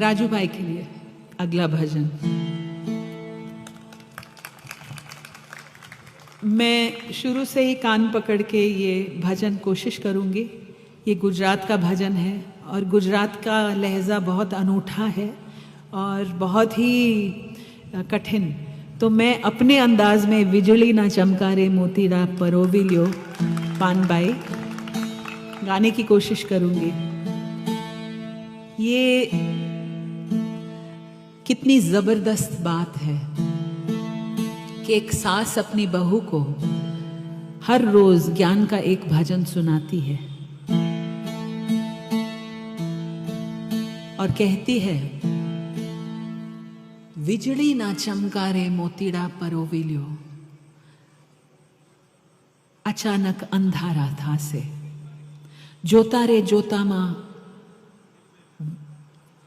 राजू भाई के लिए अगला भजन। मैं शुरू से ही कान पकड़ के ये भजन कोशिश करूँगी। ये गुजरात का भजन है और गुजरात का लहजा बहुत अनूठा है और बहुत ही कठिन। तो मैं अपने अंदाज में विजुली ना चमकारे मोतीड़ा परोविलियो पानबाई गाने की कोशिश करूँगी। ये कितनी ज़बरदस्त बात है कि एक सास अपनी बहू को हर रोज ज्ञान का एक भजन सुनाती है और कहती है, विजड़ी ना चमकारे मोतीड़ा परोविलियो, अचानक अंधारा था से जोता रे जोता मां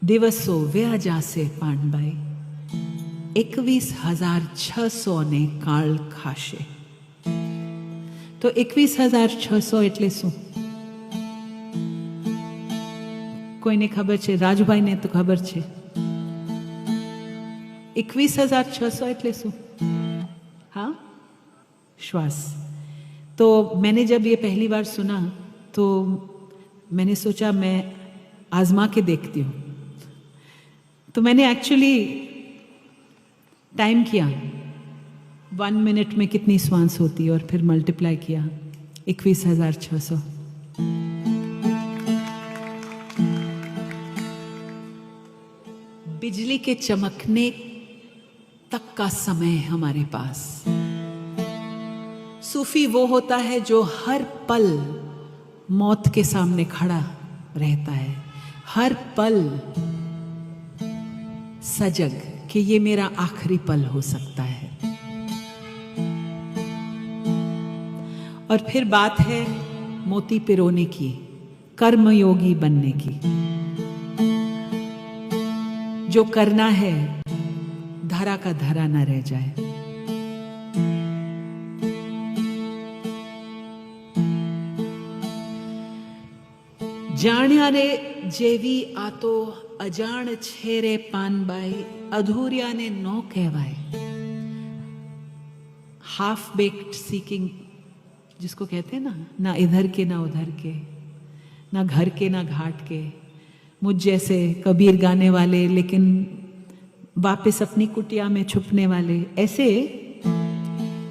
दिवसो व्या जासे पानबाई 21,600 ने काल खाशे। तो 21,600 એટલે શું? કોઈને ખબર છે? રાજુભાઈને તો ખબર છે। 21,600 એટલે શું? हाँ, श्वास। तो मैंने जब ये पहली बार सुना तो मैंने सोचा मैं आजमा के देखती हूँ। तो मैंने एक्चुअली टाइम किया 1 मिनट में कितनी श्वास होती है और फिर मल्टीप्लाई किया 21,600। बिजली के चमकने तक का समय हमारे पास। सूफी वो होता है जो हर पल मौत के सामने खड़ा रहता है, हर पल सजग कि ये मेरा आखिरी पल हो सकता है। और फिर बात है मोती पिरोने की, कर्मयोगी बनने की। जो करना है धरा का धरा न रह जाए। जाण्या रे जेवी आतो अजाण छेरे पानबाई, अधूरिया ने नो कहवाए। हाफ बेक्ड सीकिंग जिसको कहते हैं ना इधर के ना उधर के, ना घर के ना घाट के। मुझ जैसे कबीर गाने वाले लेकिन वापस अपनी कुटिया में छुपने वाले,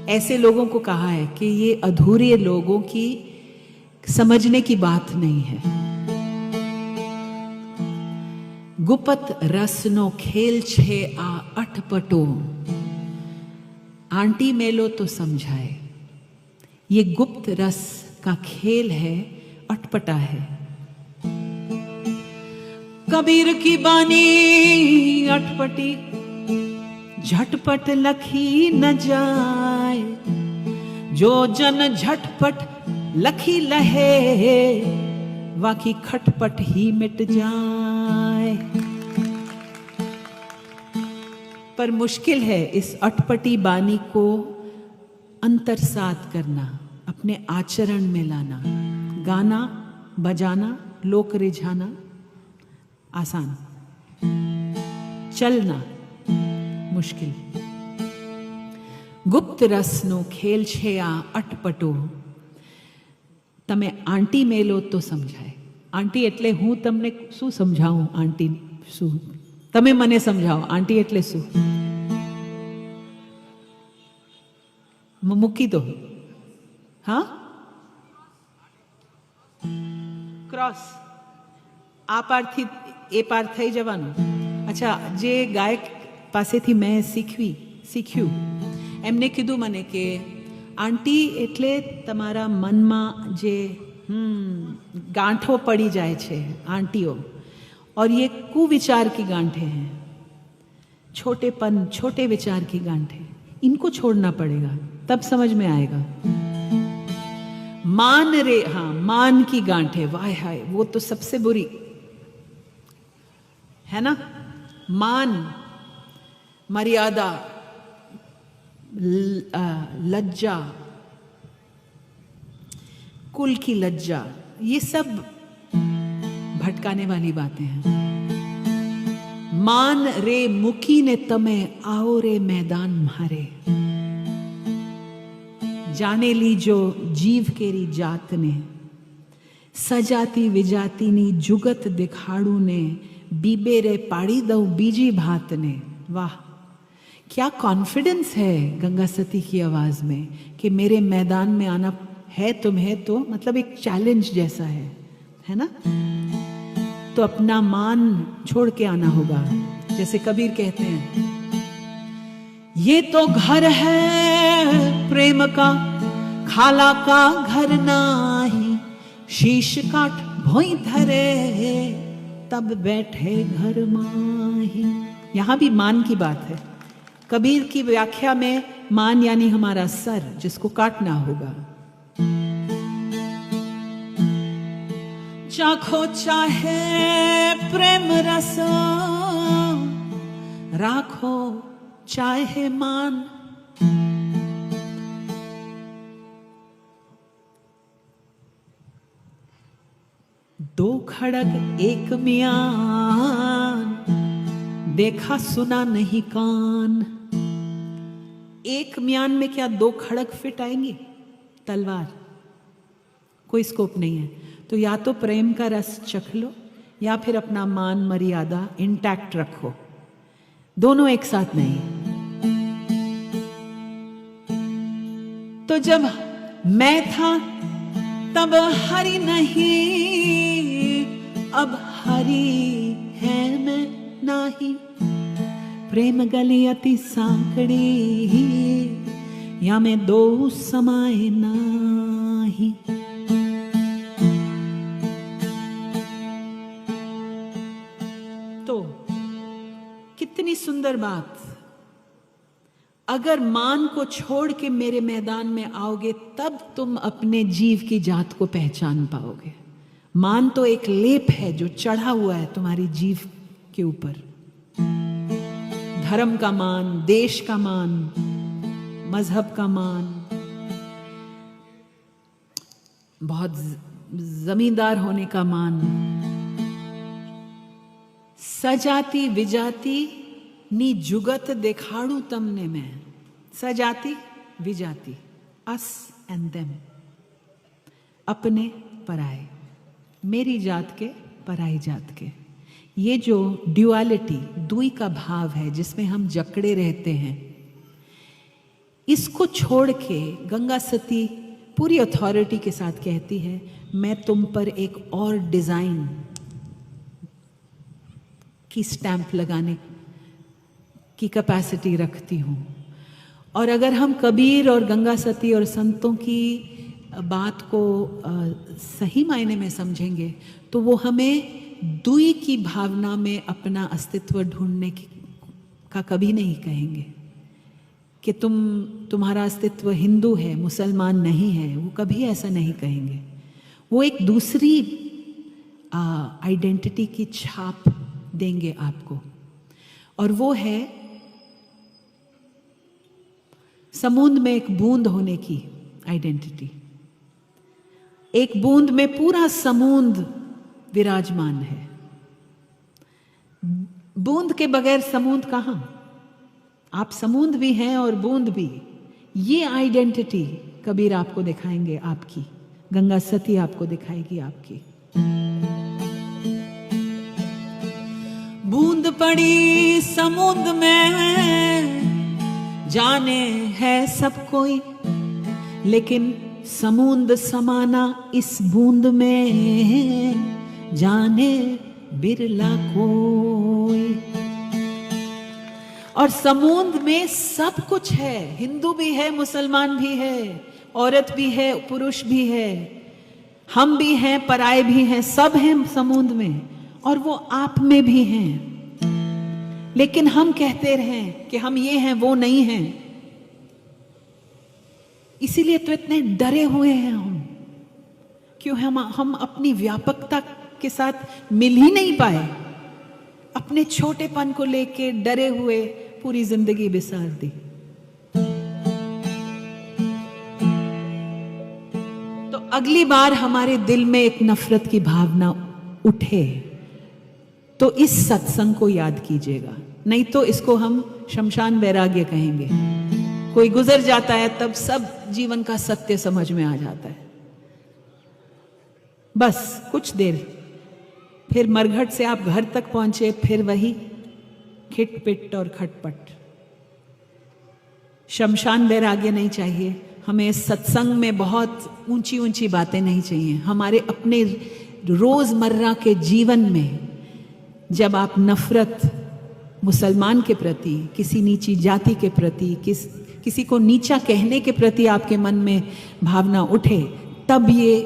ऐसे लोगों को कहा है कि ये अधूरे लोगों की समझने की बात नहीं है। गुपत रसनो खेल छे आ अटपटो, आंटी मेलो तो समझाए। ये गुप्त रस का खेल है, अटपटा है। कबीर की बानी अटपटी, झटपट लखी न जाए। जो जन झटपट लखी लहे, वाकी खटपट ही मिट जाए। पर मुश्किल है इस अटपटी बानी को अंतरसात करना, अपने आचरण में लाना। गाना बजाना, लोक रिझाना आसान, चलना मुश्किल। गुप्त रसनो खेल छे आ अटपटो, તમે આંટી મેલો તો સમજાય। આંટી એટલે હું તમને શું સમજાવું? આંટી શું? તમે મને સમજાવો આંટી એટલે શું? મૂકી દો। હા, ક્રોસ આ પારથી એ પાર થઈ જવાનું। અચ્છા, જે ગાયક પાસેથી मैं શીખ્યું એમને કીધું મને કે आंटी એટલે તમારા મનમાં જે गांठो पड़ी जाए छे आंटियों, और ये कुविचार की गांठे हैं, छोटेपन, छोटे विचार की गांठे, इनको छोड़ना पड़ेगा तब समझ में आएगा। मान रे, हाँ, मान की गांठे, वाह हाय, वो तो सबसे बुरी है ना। मान, मर्यादा, लज्जा, कुल की लज्जा, ये सब भटकाने वाली बातें हैं। मान रे मुकी ने तमे आओ रे मैदान मारे। जाने लीजो जीव केरी जात ने, सजाती विजाती नी जुगत दिखाड़ू ने, बीबे रे पाड़ी दऊ बीजी भात ने। वाह, क्या कॉन्फिडेंस है गंगा सती की आवाज में कि मेरे मैदान में आना है तुम्हें, तो मतलब एक चैलेंज जैसा है ना। तो अपना मान छोड़ के आना होगा। जैसे कबीर कहते हैं, ये तो घर है प्रेम का, खाला का घर नाही, शीश काट भोई धरे तब बैठे घर माही। यहां भी मान की बात है। कबीर की व्याख्या में मान यानी हमारा सर, जिसको काटना होगा। चाखो चाहे प्रेम रस, राखो चाहे मान। दो खड़ग एक म्यान, देखा सुना नहीं कान। एक म्यान में क्या दो खड़ग फिट आएंगे? तलवार, कोई स्कोप नहीं है। तो या तो प्रेम का रस चख लो, या फिर अपना मान मर्यादा इंटैक्ट रखो। दोनों एक साथ नहीं। तो जब मैं था तब हरि नहीं, अब हरि है मैं नाही। प्रेम गली अति सांकड़ी, या मैं दो समाए नाही। तो कितनी सुंदर बात। अगर मान को छोड़ के मेरे मैदान में आओगे, तब तुम अपने जीव की जात को पहचान पाओगे। मान तो एक लेप है जो चढ़ा हुआ है तुम्हारी जीव के ऊपर। धर्म का मान, देश का मान, मजहब का मान, बहुत जमींदार होने का मान। सजाती विजाती नी जुगत देखाड़ू तमने में। सजाती विजाती, अस एंड देम, अपने पराए, मेरी जात के पराई जात के। ये जो ड्युअलिटी, दुई का भाव है जिसमें हम जकड़े रहते हैं, इसको छोड़ के गंगा सती पूरी अथॉरिटी के साथ कहती है, मैं तुम पर एक और डिजाइन की स्टैंप लगाने की कैपेसिटी रखती हूँ। और अगर हम कबीर और गंगा सती और संतों की बात को सही मायने में समझेंगे, तो वो हमें दुई की भावना में अपना अस्तित्व ढूंढने का कभी नहीं कहेंगे कि तुम्हारा अस्तित्व हिंदू है, मुसलमान नहीं है। वो कभी ऐसा नहीं कहेंगे। वो एक दूसरी आइडेंटिटी की छाप देंगे आपको, और वो है समुद्र में एक बूंद होने की आइडेंटिटी। एक बूंद में पूरा समुद्र विराजमान है। बूंद के बगैर समुद्र कहां? आप समुद्र भी हैं और बूंद भी। ये आइडेंटिटी कबीर आपको दिखाएंगे आपकी, गंगा सती आपको दिखाएगी आपकी। बूंद पड़ी समुद्र में, जाने है सब कोई, लेकिन समुद्र समाना इस बूंद में, जाने बिरला कोई। और समुद्र में सब कुछ है। हिंदू भी है, मुसलमान भी है, औरत भी है, पुरुष भी है, हम भी हैं, पराए भी हैं, सब हैं समुद्र में, और वो आप में भी हैं। लेकिन हम कहते रहें कि हम ये हैं, वो नहीं हैं। इसीलिए तो इतने डरे हुए हैं हम। क्यों? हम अपनी व्यापकता के साथ मिल ही नहीं पाए। अपने छोटेपन को लेके डरे हुए पूरी जिंदगी बिसार दी। तो अगली बार हमारे दिल में एक नफरत की भावना उठे, तो इस सत्संग को याद कीजिएगा, नहीं तो इसको हम शमशान वैराग्य कहेंगे। कोई गुजर जाता है तब सब जीवन का सत्य समझ में आ जाता है, बस कुछ देर, फिर मरघट से आप घर तक पहुंचे, फिर वही खिटपिट और खटपट। शमशान वैराग्य नहीं चाहिए हमें। सत्संग में बहुत ऊंची ऊंची बातें नहीं चाहिए। हमारे अपने रोजमर्रा के जीवन में जब आप नफरत मुसलमान के प्रति, किसी नीची जाति के प्रति, किसी को नीचा कहने के प्रति आपके मन में भावना उठे, तब ये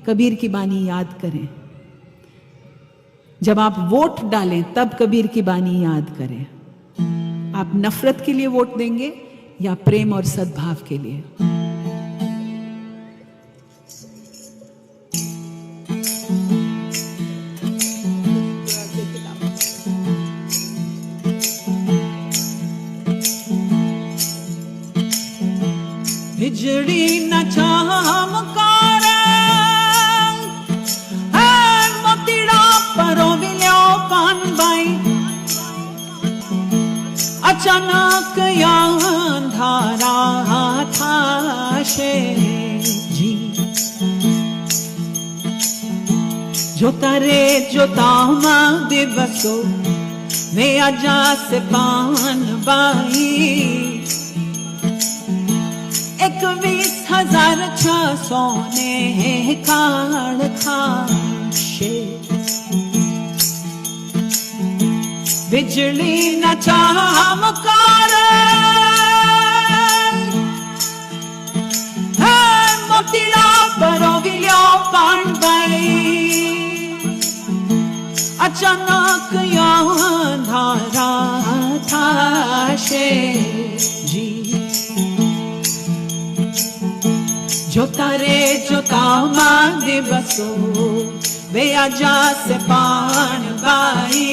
कबीर की बानी याद करें। जब आप वोट डालें तब कबीर की बानी याद करें। आप नफरत के लिए वोट देंगे या प्रेम और सद्भाव के लिए? बिजड़ी न चमकारे मोतीड़ा परो विलो कानबाई, अचानक अंधारा था जी। जोता रे जोता दिवसो वे आजा से पान बाई, 21,600 ने काढ़ खाशे। बिजली न चमकारे मोतीड़ा परो विलो कानबाई, अचानक अंधारा था जी। जोता रे जोता दिवसो वे आजा से पान बाई,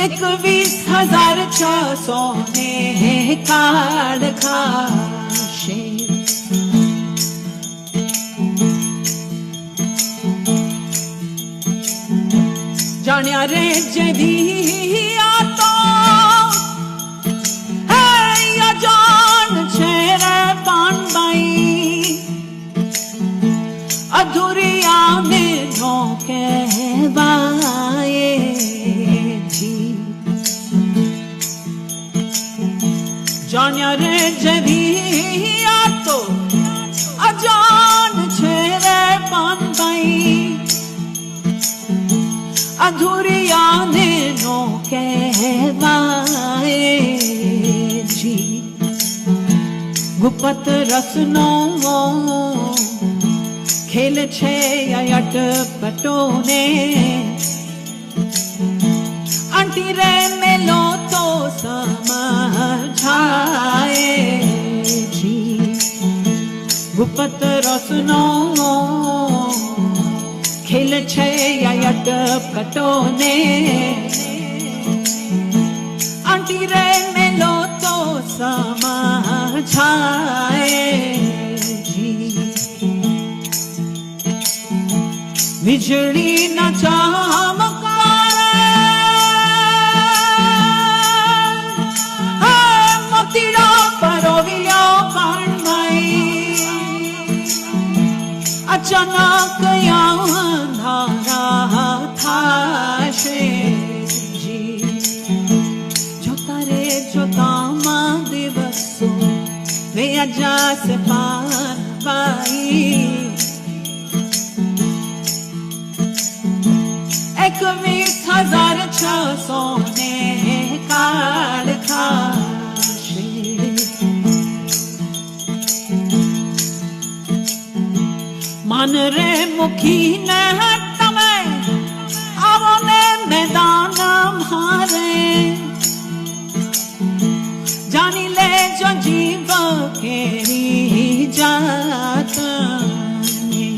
21,600 ने काढ़ खाशे। जानिया रे जदिया तो है या जान छेरे पान बाई, अधूरिया में धोखे बाए जी। जानिया रे जदिया तो अजान छेरे पान बाई, अधूरिया ने नो कहवाए जी। गुपत रसनो खेल छे अट पटोने, आंटी रे मेलो तो समझाए जी। गुपत रसनो खेल छे अट पटोने, आंटी रे मेलो तो समझाए जी। बिजली न चमकारे मोतीड़ा परो विलो कानबाई, अचानक अंधारा था जी। जोता रे जोता दिवसो वे आजा से पान बाई, 21,600 ने काढ़ खाशे। मन रे मुखी ने तमे आवो ने मैदान मारे, जानी ले जो जीव केरी जात ने।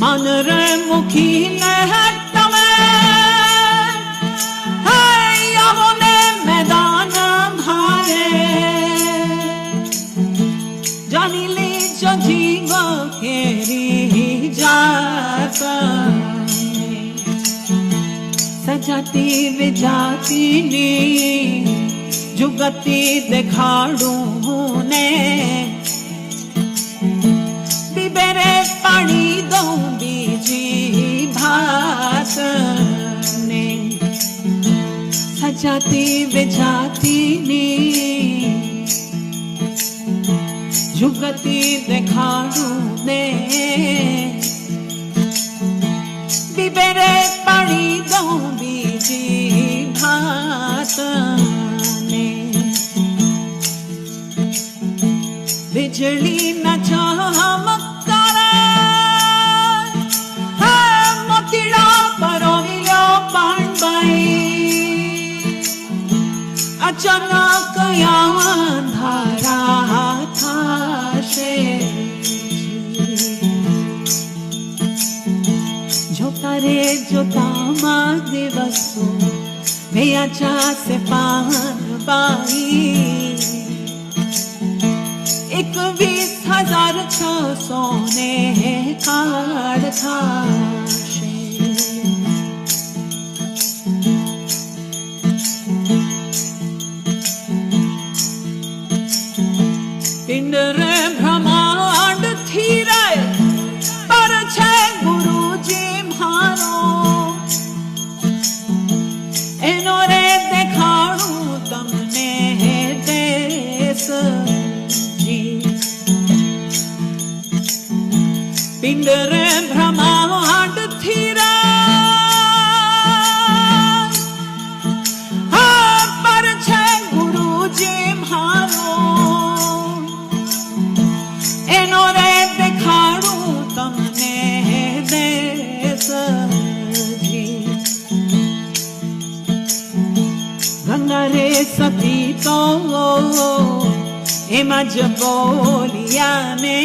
मन रे मुखी ने तमे आवो ने मैदान मारे, जानी ले जो जीव केरी जा सजाती विजाती ने जुगती देखाड़ू ने बिबेरे पानी दो बीजी भात ने सजाती विजाती ने जुगती देखाड़ू ने बिबेरे पानी दो बीजी भात ने बिजली न चमकारे मोतीड़ा परोविलो पांडई अचानक अंधारा था जोता रे जोता मा दिवसो भैया से पान बाई 21,600 ने काढ़ था पिंड रे ब्रह्मांड थी रे पर छे गुरुजी मारो एनो रे देखाड़ू तमने देश जी पिंड रे ब्रह्मांड थी रे पर छे गुरुजी मारो एनो रे देखाड़ू तमने देश जी गंगा रे सती तो एमा ज बोलिया ने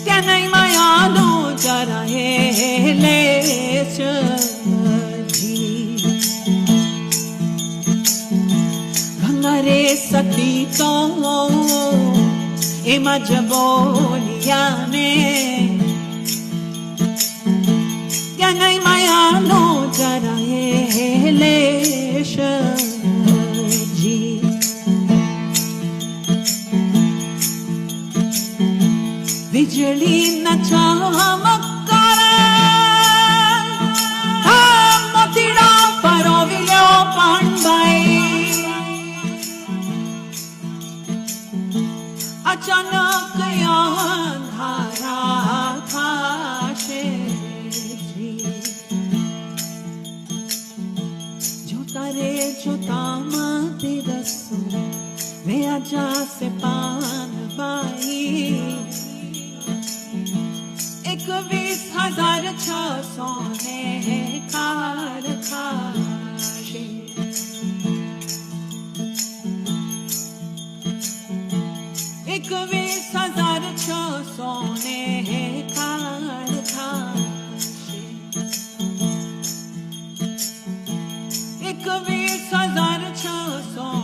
क्या नहीं मायानो जरा ले जी गंगा रे सती तो एमा ज बोलिया ने क्या नहीं मायानो जरा ले जी बिजली न चमकारे मोतीड़ा परोविलो पांडई अचानक अंधारा था जोता रे जोता मा दिवसो वे आजा से पान बाई 21,600 ने काढ़ था 21,600 ने काढ़ था 21,600